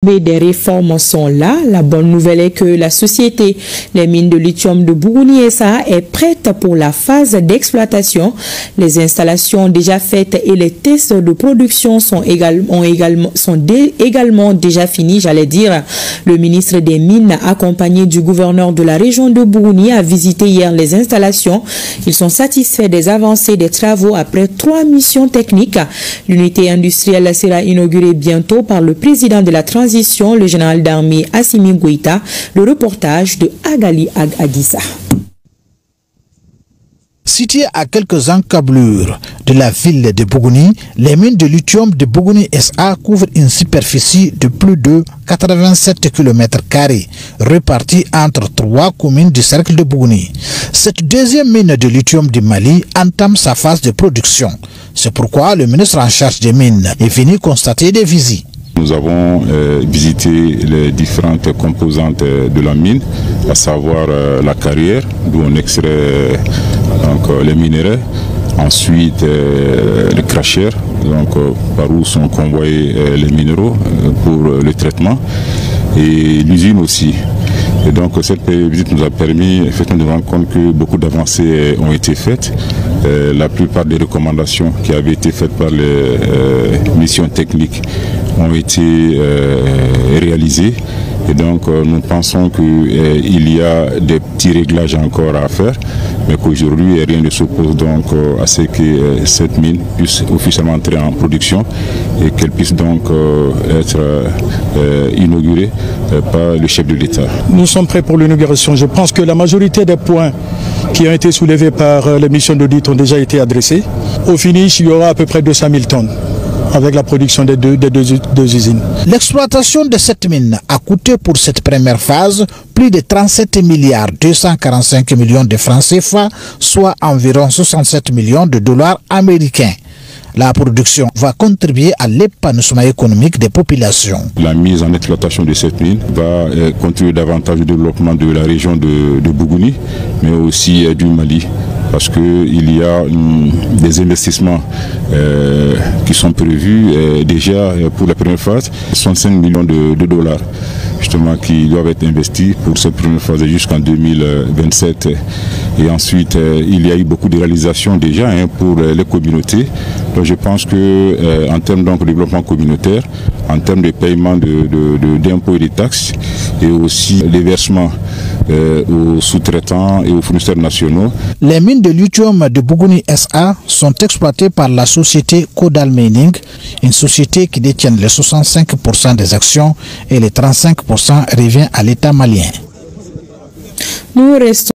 Des réformes sont là. La bonne nouvelle est que la société, les mines de lithium de Bougouni SA, est prête pour la phase d'exploitation. Les installations déjà faites et les tests de production sont également déjà finis, j'allais dire. Le ministre des Mines, accompagné du gouverneur de la région de Bougouni, a visité hier les installations. Ils sont satisfaits des avancées des travaux après 3 missions techniques. L'unité industrielle sera inaugurée bientôt par le président de la transition, le général d'armée Assimi Goïta. Le reportage de Agali Agissa. Situées à quelques encablures de la ville de Bougouni, les mines de lithium de Bougouni SA couvrent une superficie de plus de 87 km², répartie entre 3 communes du cercle de Bougouni. Cette deuxième mine de lithium du Mali entame sa phase de production. C'est pourquoi le ministre en charge des mines est venu constater des visites. Nous avons visité les différentes composantes de la mine, à savoir la carrière, d'où on extrait les minéraux, ensuite le crusher, par où sont convoyés les minéraux pour le traitement, et l'usine aussi. Et donc cette visite nous a permis effectivement de rendre compte que beaucoup d'avancées ont été faites. La plupart des recommandations qui avaient été faites par les missions techniques ont été réalisées. Et donc nous pensons qu'il y a des petits réglages encore à faire, mais qu'aujourd'hui rien ne s'oppose donc à ce que cette mine puisse officiellement entrer en production et qu'elle puisse donc être inaugurée par le chef de l'État. Nous sommes prêts pour l'inauguration. Je pense que la majorité des points qui ont été soulevés par les missions d'audit ont déjà été adressés. Au finish, il y aura à peu près 200 000 tonnes. Avec la production des deux usines. L'exploitation de cette mine a coûté pour cette première phase plus de 37 milliards 245 millions de francs CFA, soit environ 67 millions de dollars américains. La production va contribuer à l'épanouissement économique des populations. La mise en exploitation de cette mine va contribuer davantage au développement de la région de Bougouni, mais aussi du Mali. Parce qu'il y a des investissements qui sont prévus déjà pour la première phase, 65 millions de dollars justement qui doivent être investis pour cette première phase jusqu'en 2027. Et ensuite, il y a eu beaucoup de réalisations déjà pour les communautés. Donc je pense qu'en termes de développement communautaire, en termes de paiement d'impôts et de taxes, et aussi les versements aux sous-traitants et aux fournisseurs nationaux. Les mines de lithium de Bougouni SA sont exploitées par la société Kodal Mining, une société qui détient les 65% des actions et les 35% revient à l'État malien. Nous restons